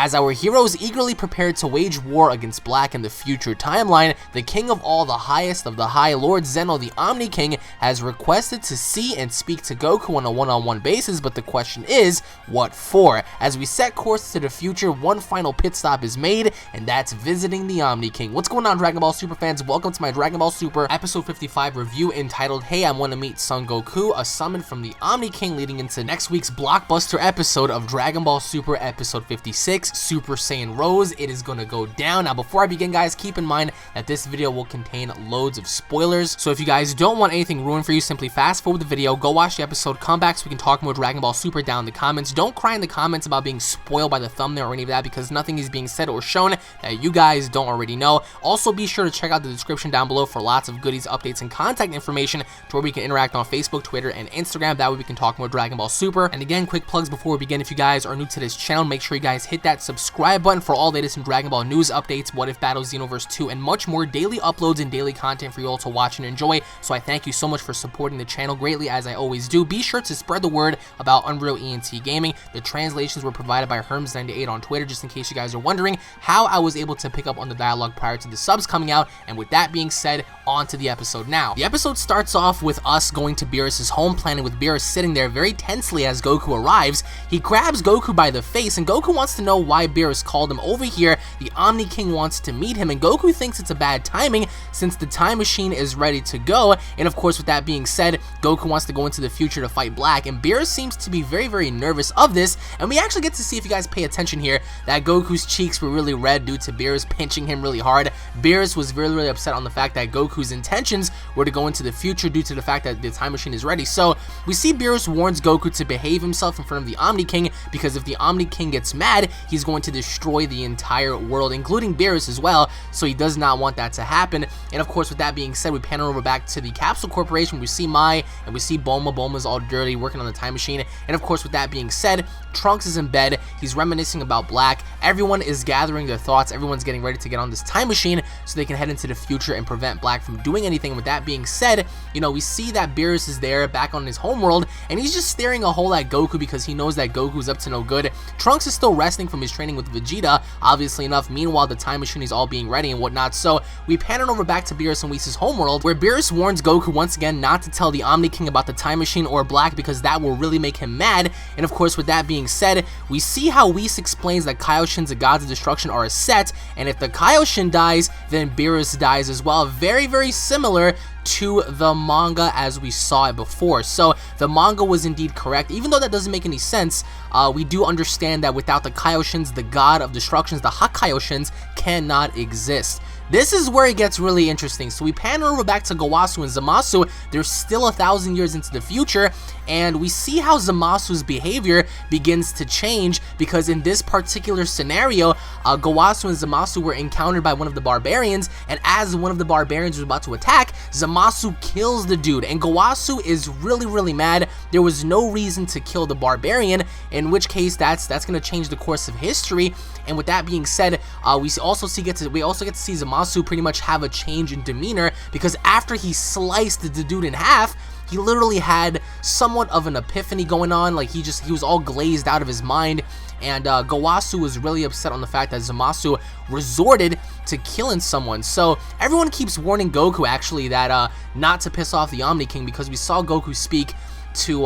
As our heroes eagerly prepared to wage war against Black in the future timeline, the king of all, the highest of the high, Lord Zeno, the Omni King, has requested to see and speak to Goku on a one-on-one basis, but the question is, what for? As we set course to the future, one final pit stop is made, and that's visiting the Omni King. What's going on, Dragon Ball Super fans? Welcome to my Dragon Ball Super episode 55 review entitled, Hey, I Want to Meet Son Goku, a summon from the Omni King leading into next week's blockbuster episode of Dragon Ball Super episode 56, Super Saiyan Rose. It is going to go down. Now, before I begin, guys, keep in mind that this video will contain loads of spoilers, so if you guys don't want anything ruined for you, simply fast forward the video, go watch the episode, come back so we can talk more Dragon Ball Super down in the comments. Don't cry in the comments about being spoiled by the thumbnail or any of that, because nothing is being said or shown that you guys don't already know. Also, be sure to check out the description down below for lots of goodies, updates, and contact information to where we can interact on Facebook, Twitter, and Instagram. That way we can talk more Dragon Ball Super. And again, quick plugs before we begin. If you guys are new to this channel, make sure you guys hit that subscribe button for all latest in Dragon Ball news, updates, What If Battles, Xenoverse 2, and much more. Daily uploads and daily content for you all to watch and enjoy. So I thank you so much for supporting the channel greatly, as I always do. Be sure to spread the word about Unreal ENT Gaming. The translations were provided by Herms98 on Twitter, just in case you guys are wondering how I was able to pick up on the dialogue prior to the subs coming out. And with that being said, on to the episode now. The episode starts off with us going to Beerus' home planet, with Beerus sitting there very tensely as Goku arrives. He grabs Goku by the face, and Goku wants to know why Beerus called him over here. The Omni King wants to meet him, and Goku thinks it's a bad timing since the time machine is ready to go. And of course, with that being said, Goku wants to go into the future to fight Black, and Beerus seems to be very nervous of this. And we actually get to see, if you guys pay attention here, that Goku's cheeks were really red due to Beerus pinching him really hard. Beerus was really upset on the fact that Goku's intentions were to go into the future due to the fact that the time machine is ready. So we see Beerus warns Goku to behave himself in front of the Omni King, because if the Omni King gets mad, he's going to destroy the entire world, including Beerus as well. So he does not want that to happen. And of course, with that being said, we pan over back to the Capsule Corporation. We see Mai and we see Bulma. Bulma's all dirty, working on the time machine. And of course, with that being said, Trunks is in bed. He's reminiscing about Black. Everyone is gathering their thoughts. Everyone's getting ready to get on this time machine so they can head into the future and prevent Black from doing anything. And with that being said, you know, we see that Beerus is there back on his homeworld, and he's just staring a hole at Goku because he knows that Goku's up to no good. Trunks is still resting from his training with Vegeta, obviously enough. Meanwhile, the time machine is all being ready and whatnot. So we pan it over back to Beerus and Whis' homeworld, where Beerus warns Goku once again not to tell the Omni King about the time machine or Black, because that will really make him mad. And of course, with that being said, we see how Whis explains that Kaioshins, the gods of destruction, are a set, and if the Kaioshin dies, then Beerus dies as well. Very similar to the manga as we saw it before. So the manga was indeed correct, even though that doesn't make any sense. We do understand that without the Kaioshins, the god of destructions, the Hakaioshins, cannot exist. This is where it gets really interesting. So we pan over back to Gowasu and Zamasu. They're still 1,000 years into the future, and we see how Zamasu's behavior begins to change, because in this particular scenario, Gowasu and Zamasu were encountered by one of the barbarians, and as one of the barbarians was about to attack, Zamasu kills the dude, and Gowasu is really mad. There was no reason to kill the barbarian, in which case that's going to change the course of history. And with that being said, we also get to see Zamasu pretty much have a change in demeanor, because after he sliced the dude in half, he literally had somewhat of an epiphany going on. Like he was all glazed out of his mind. And Gowasu was really upset on the fact that Zamasu resorted to killing someone. So everyone keeps warning Goku, actually, that not to piss off the Omni King, because we saw Goku speak to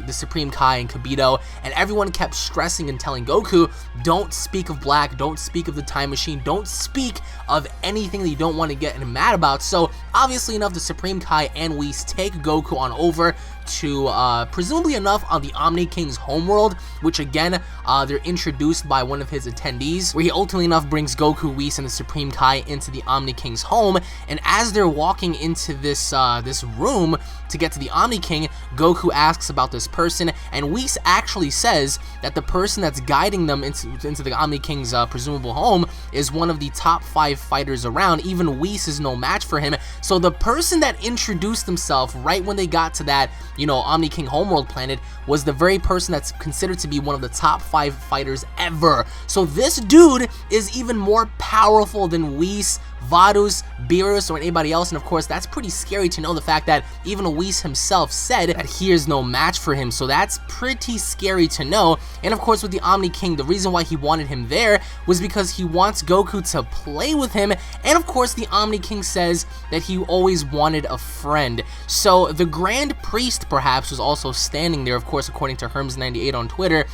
the Supreme Kai and Kibito, and everyone kept stressing and telling Goku, don't speak of Black, don't speak of the time machine, don't speak of anything that you don't want to get mad about. So obviously enough, the Supreme Kai and Whis take Goku on over to presumably enough on the Omni King's homeworld, which again they're introduced by one of his attendees, where he ultimately enough brings Goku, Whis, and the Supreme Kai into the Omni King's home. And as they're walking into this this room to get to the Omni King, Goku asks about this person, and Whis actually says that the person that's guiding them into the Omni King's presumable home is one of the top 5 fighters around. Even Whis is no match for him. So the person that introduced himself right when they got to that, you know, Omni King homeworld planet was the very person that's considered to be one of the top 5 fighters ever. So this dude is even more powerful than Whis, Varus, Beerus, or anybody else. And of course, that's pretty scary to know the fact that even Whis himself said that he is no match for him. So that's pretty scary to know. And of course, with the Omni King, the reason why he wanted him there was because he wants Goku to play with him. And of course, the Omni King says that he always wanted a friend. So the Grand Priest perhaps was also standing there, of course, according to Herms98 on Twitter.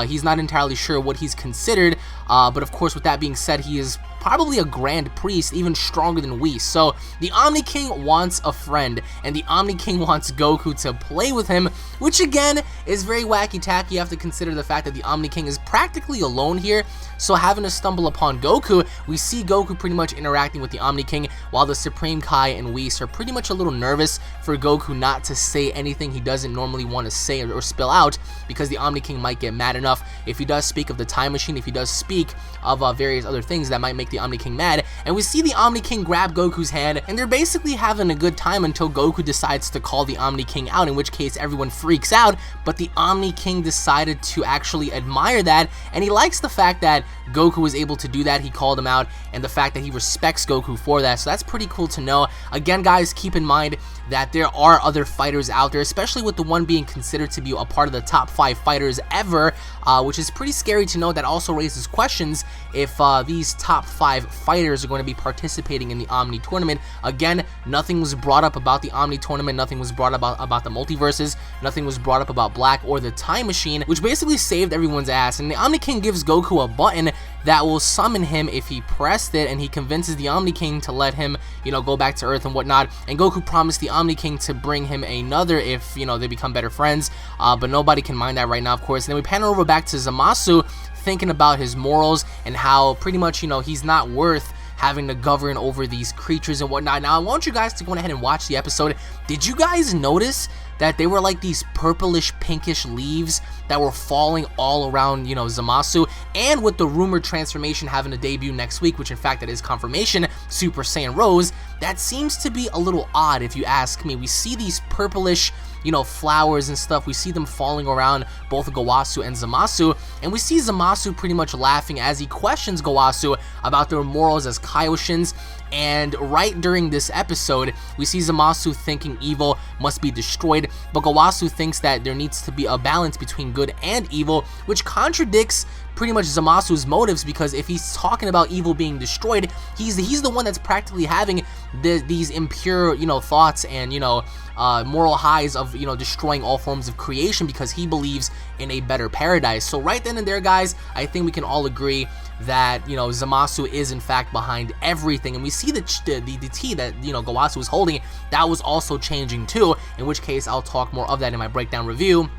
He's not entirely sure what he's considered, but of course, with that being said, he is probably a Grand Priest, even stronger than Whis. So the Omni King wants a friend, and the Omni King wants Goku to play with him, which again is very wacky-tacky. You have to consider the fact that the Omni King is practically alone here, so having to stumble upon Goku, we see Goku pretty much interacting with the Omni King, while the Supreme Kai and Whis are pretty much a little nervous for Goku not to say anything he doesn't normally want to say or spill out, because the Omni King might get mad enough if he does speak of the time machine, if he does speak of various other things that might make the Omni King mad. And we see the Omni King grab Goku's hand, and they're basically having a good time until Goku decides to call the Omni King out, in which case everyone freaks out. But the Omni King decided to actually admire that, and he likes the fact that Goku was able to do that. He called him out, and the fact that he respects Goku for that, so that's pretty cool to know. Again, guys, keep in mind that there are other fighters out there, especially with the one being considered to be a part of the top 5 fighters ever, which is pretty scary to know. That also raises questions if these top 5 fighters are going to be participating in the Omni tournament. Again, nothing was brought up about the Omni tournament, nothing was brought up about the multiverses, nothing was brought up about Black or the Time Machine, which basically saved everyone's ass. And the Omni King gives Goku a button that will summon him if he pressed it, and he convinces the Omni King to let him, go back to Earth and whatnot. And Goku promised the Omni King to bring him another if, they become better friends, but nobody can mind that right now, of course. And then we pan over back to Zamasu, thinking about his morals and how pretty much, he's not worth having to govern over these creatures and whatnot. Now, I want you guys to go ahead and watch the episode. Did you guys notice that they were like these purplish, pinkish leaves that were falling all around, Zamasu? And with the rumored transformation having a debut next week, which in fact that is confirmation, Super Saiyan Rose, that seems to be a little odd if you ask me. We see these purplish, flowers and stuff. We see them falling around both Gowasu and Zamasu, and we see Zamasu pretty much laughing as he questions Gowasu about their morals as Kaioshins. And right during this episode, we see Zamasu thinking evil must be destroyed, but Gowasu thinks that there needs to be a balance between good and evil, which contradicts pretty much Zamasu's motives, because if he's talking about evil being destroyed, he's the one that's practically having these impure, thoughts and, moral highs of, destroying all forms of creation because he believes in a better paradise. So right then and there, guys, I think we can all agree that, Zamasu is in fact behind everything. And we see the tea that, Gowasu was holding, that was also changing too, in which case I'll talk more of that in my breakdown review.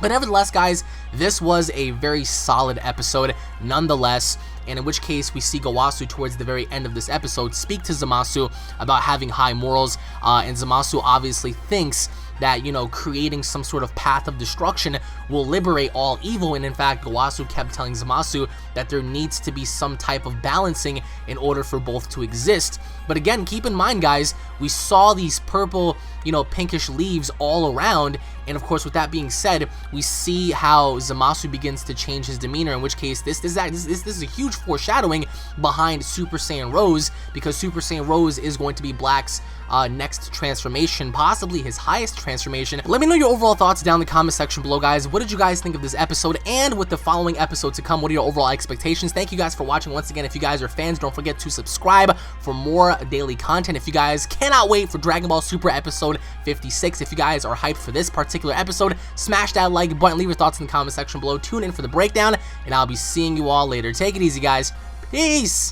But nevertheless, guys, this was a very solid episode nonetheless, and in which case we see Gowasu towards the very end of this episode speak to Zamasu about having high morals, and Zamasu obviously thinks that, creating some sort of path of destruction will liberate all evil. And in fact, Gowasu kept telling Zamasu that there needs to be some type of balancing in order for both to exist. But again, keep in mind, guys, we saw these purple, pinkish leaves all around. And of course, with that being said, we see how Zamasu begins to change his demeanor, in which case this is a huge foreshadowing behind Super Saiyan Rose, because Super Saiyan Rose is going to be Black's next transformation, possibly his highest transformation. Let me know your overall thoughts down in the comment section below, guys. What did you guys think of this episode? And with the following episode to come, what are your overall expectations? Thank you guys for watching. Once again, if you guys are fans, don't forget to subscribe for more daily content. If you guys cannot wait for Dragon Ball Super episode 56, if you guys are hyped for this particular episode, smash that like button, leave your thoughts in the comment section below, tune in for the breakdown, and I'll be seeing you all later. Take it easy, guys. Peace!